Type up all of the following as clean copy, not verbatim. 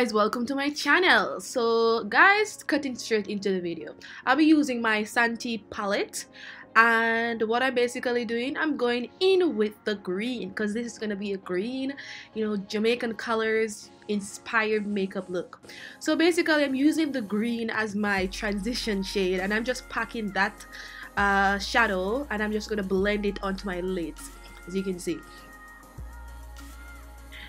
guys, welcome to my channel. So guys, cutting straight into the video, I'll be using my Santee palette, and what I'm basically doing, I'm going in with the green because this is going to be a green, Jamaican colors inspired makeup look. So basically I'm using the green as my transition shade, and I'm just packing that shadow, and I'm just going to blend it onto my lids, as you can see.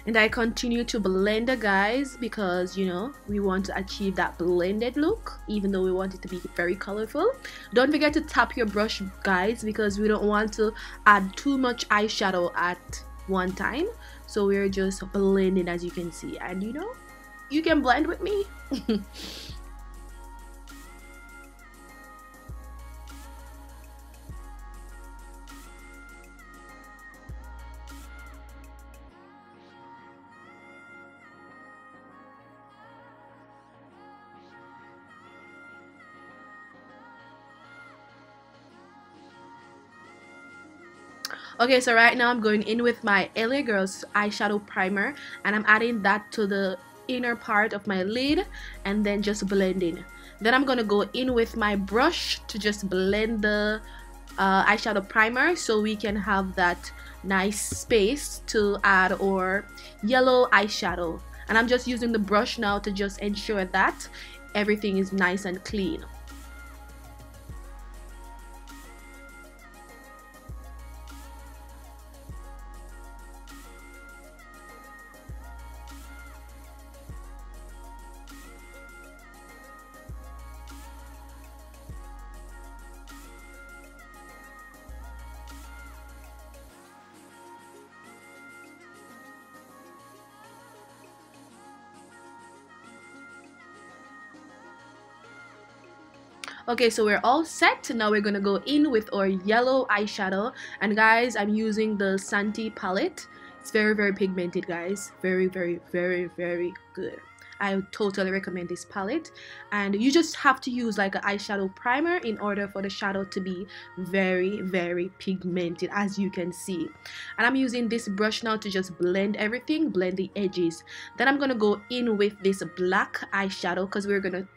And I continue to blend, guys, because we want to achieve that blended look, even though we want it to be very colorful. Don't forget to tap your brush, guys, because we don't want to add too much eyeshadow at one time. So we're just blending, as you can see, and you can blend with me. Okay, so right now I'm going in with my LA Girls eyeshadow primer, and I'm adding that to the inner part of my lid and then just blending. Then I'm gonna go in with my brush to just blend the eyeshadow primer so we can have that nice space to add our yellow eyeshadow. And I'm just using the brush now to just ensure that everything is nice and clean. Okay, so we're all set. Now we're gonna go in with our yellow eyeshadow, and guys, I'm using the Santee palette. It's very pigmented, guys. Very good. I totally recommend this palette, and you just have to use like an eyeshadow primer in order for the shadow to be very pigmented, as you can see. And I'm using this brush now to just blend everything, blend the edges. Then I'm gonna go in with this black eyeshadow because we're gonna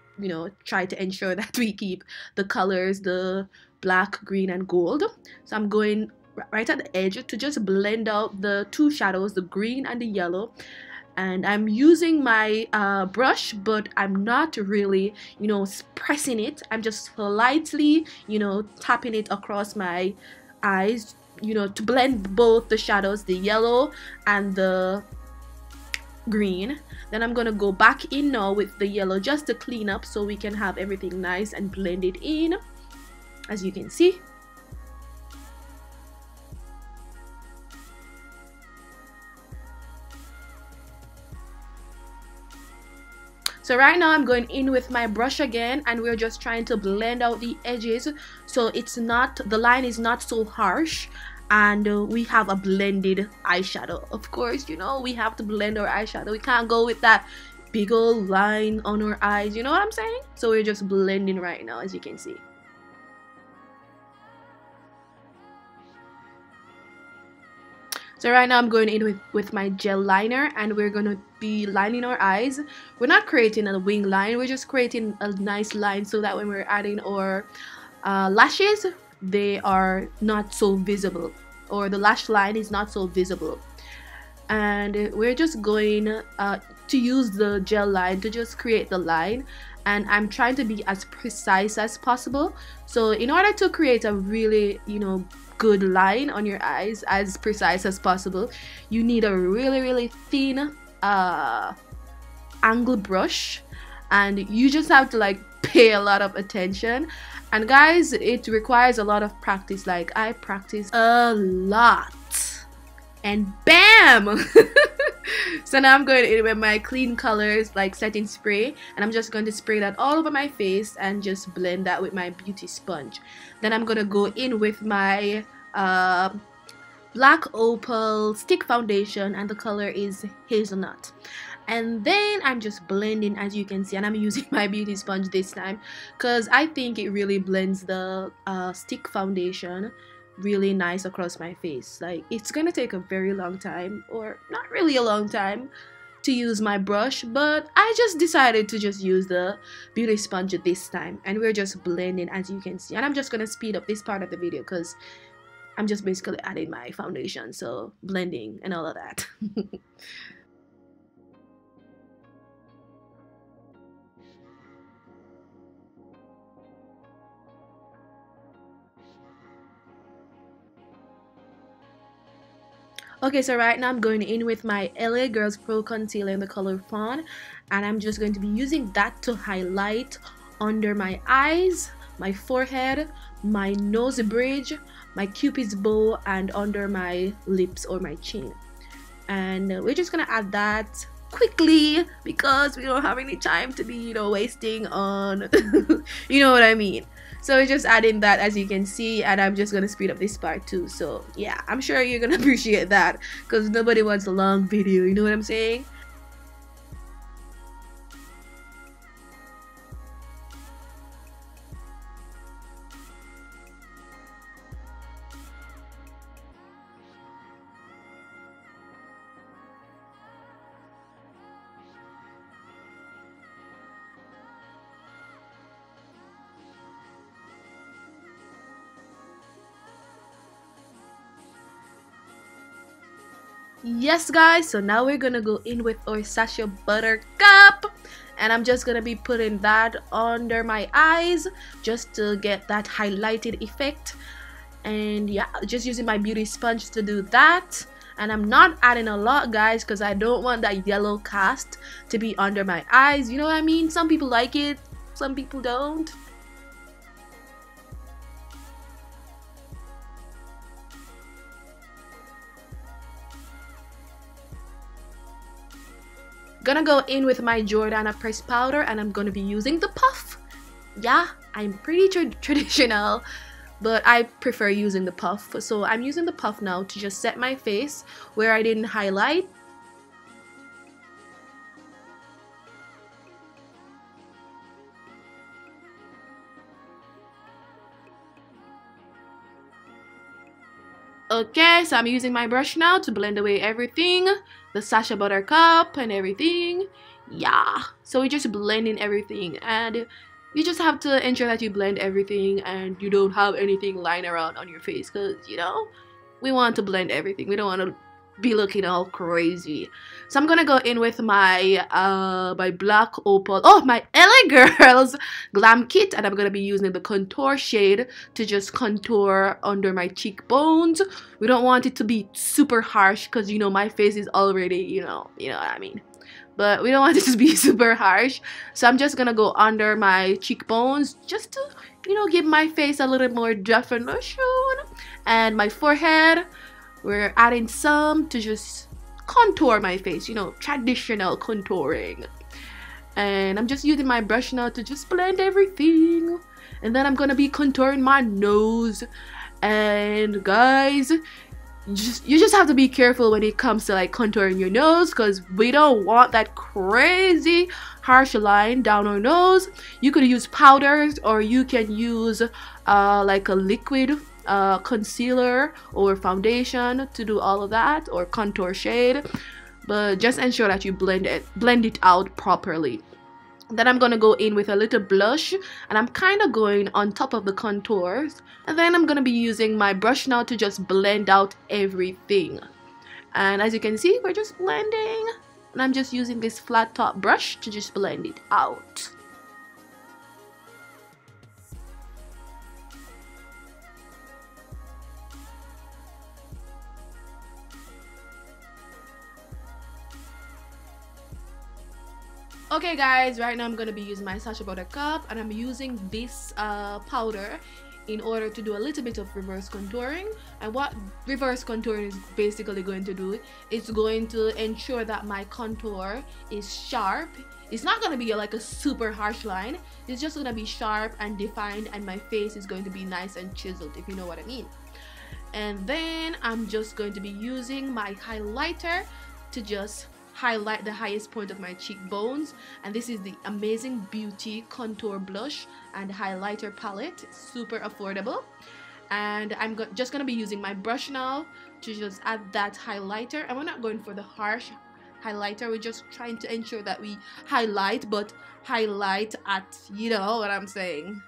try to ensure that we keep the colors, the black, green, and gold. So I'm going right at the edge to just blend out the two shadows, the green and the yellow. And I'm using my brush, but I'm not really pressing it. I'm just slightly tapping it across my eyes to blend both the shadows, the yellow and the green. Then I'm gonna go back in now with the yellow just to clean up so we can have everything nice and blended in, as you can see. So right now I'm going in with my brush again, and we're just trying to blend out the edges so it's not, the line is not so harsh, and we have a blended eyeshadow. Of course, we have to blend our eyeshadow. We can't go with that big old line on our eyes, you know what I'm saying? So we're just blending right now, as you can see. So right now I'm going in with my gel liner, and we're going to be lining our eyes. We're not creating a wing line, we're just creating a nice line so that when we're adding our lashes, they are not so visible, or the lash line is not so visible. And we're just going to use the gel line to just create the line, and I'm trying to be as precise as possible. So in order to create a really good line on your eyes, as precise as possible, you need a really thin angle brush, and you just have to like pay a lot of attention. And guys, it requires a lot of practice. Like I practice a lot, and bam. So now I'm going in with my clean colors like setting spray, and I'm just going to spray that all over my face and just blend that with my beauty sponge. Then I'm gonna go in with my black opal stick foundation, and the color is Hazel Nut. And then I'm just blending, as you can see, and I'm using my beauty sponge this time because I think it really blends the stick foundation really nice across my face. Like, it's gonna take a very long time, or not really a long time, to use my brush, but I just decided to just use the beauty sponge this time, and we're just blending, as you can see. And I'm just gonna speed up this part of the video because I'm just basically adding my foundation, so blending and all of that. Okay, so right now I'm going in with my LA Girls Pro Concealer in the color Fawn, and I'm just going to be using that to highlight under my eyes, my forehead, my nose bridge, my cupid's bow, and under my lips or my chin. And we're just gonna add that quickly because we don't have any time to be, wasting on you know what I mean. So we're just adding that, as you can see, and I'm just gonna speed up this part too. So yeah, I'm sure you're gonna appreciate that because nobody wants a long video, you know what I'm saying? Yes guys, so now we're gonna go in with our Sasha Buttercup, and I'm just gonna be putting that under my eyes just to get that highlighted effect. And yeah, just using my beauty sponge to do that. And I'm not adding a lot, guys, because I don't want that yellow cast to be under my eyes, you know what I mean? Some people like it, some people don't. Gonna go in with my Jordana pressed powder, and I'm gonna be using the puff. Yeah, I'm pretty traditional, but I prefer using the puff. So I'm using the puff now to just set my face where I didn't highlight. Okay, so I'm using my brush now to blend away everything, the Sasha Buttercup and everything. Yeah, so we're just blending everything, and you just have to ensure that you blend everything and you don't have anything lying around on your face, because we want to blend everything. We don't want to be looking all crazy. So I'm gonna go in with my my black opal, my LA Girls Glam Kit, and I'm gonna be using the contour shade to just contour under my cheekbones. We don't want it to be super harsh because my face is already you know what I mean, but we don't want it to be super harsh. So I'm just gonna go under my cheekbones just to give my face a little more definition, and my forehead. We're adding some to just contour my face, traditional contouring. And I'm just using my brush now to just blend everything. And then I'm gonna be contouring my nose. And guys, you just have to be careful when it comes to like contouring your nose, because we don't want that crazy harsh line down our nose. You could use powders, or you can use like a liquid concealer or foundation to do all of that, or contour shade, but just ensure that you blend it out properly. Then I'm gonna go in with a little blush, and I'm kind of going on top of the contours, and then I'm gonna be using my brush now to just blend out everything. And as you can see, we're just blending, and I'm just using this flat top brush to just blend it out. Okay guys, right now I'm going to be using my Sasha Buttercup, and I'm using this powder in order to do a little bit of reverse contouring. And what reverse contouring is basically going to do, it's going to ensure that my contour is sharp. It's not going to be like a super harsh line, it's just going to be sharp and defined, and my face is going to be nice and chiseled, if you know what I mean. And then I'm just going to be using my highlighter to just highlight the highest point of my cheekbones, and this is the Amazing Beauty contour blush and highlighter palette. It's super affordable, and I'm just gonna be using my brush now to just add that highlighter. And we're not going for the harsh highlighter. We're just trying to ensure that we highlight, but highlight at, you know what I'm saying.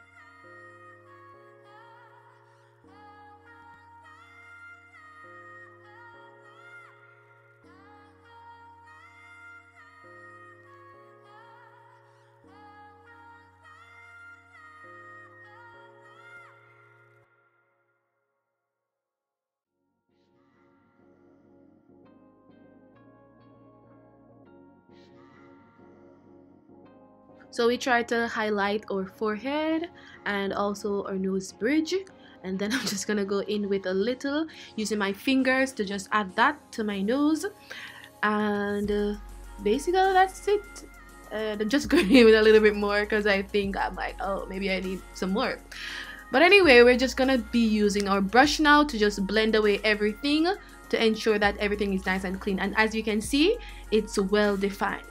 So we try to highlight our forehead and also our nose bridge, and then I'm just gonna go in with a little using my fingers to just add that to my nose, and basically that's it. I'm just going in with a little bit more because I think I'm like, oh, maybe I need some more. But anyway, we're just gonna be using our brush now to just blend away everything to ensure that everything is nice and clean, and as you can see, it's well defined.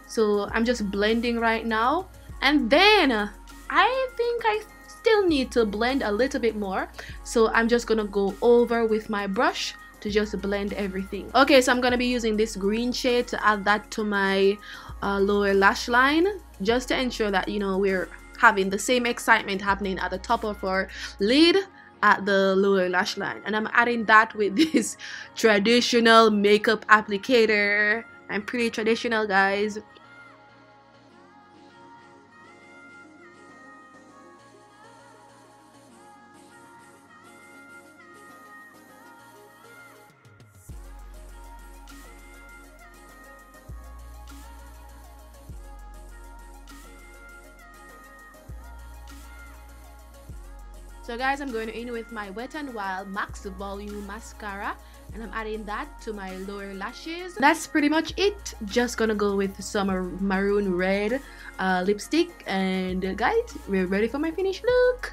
So I'm just blending right now, and then I think I still need to blend a little bit more, so I'm just gonna go over with my brush to just blend everything. Okay, so I'm gonna be using this green shade to add that to my lower lash line, just to ensure that, you know, we're having the same excitement happening at the top of our lid at the lower lash line. And I'm adding that with this traditional makeup applicator. I'm pretty traditional, guys. So guys, I'm going in with my Wet n Wild Max Volume Mascara, and I'm adding that to my lower lashes. That's pretty much it. Just gonna go with some maroon red lipstick, and guys, we're ready for my finished look.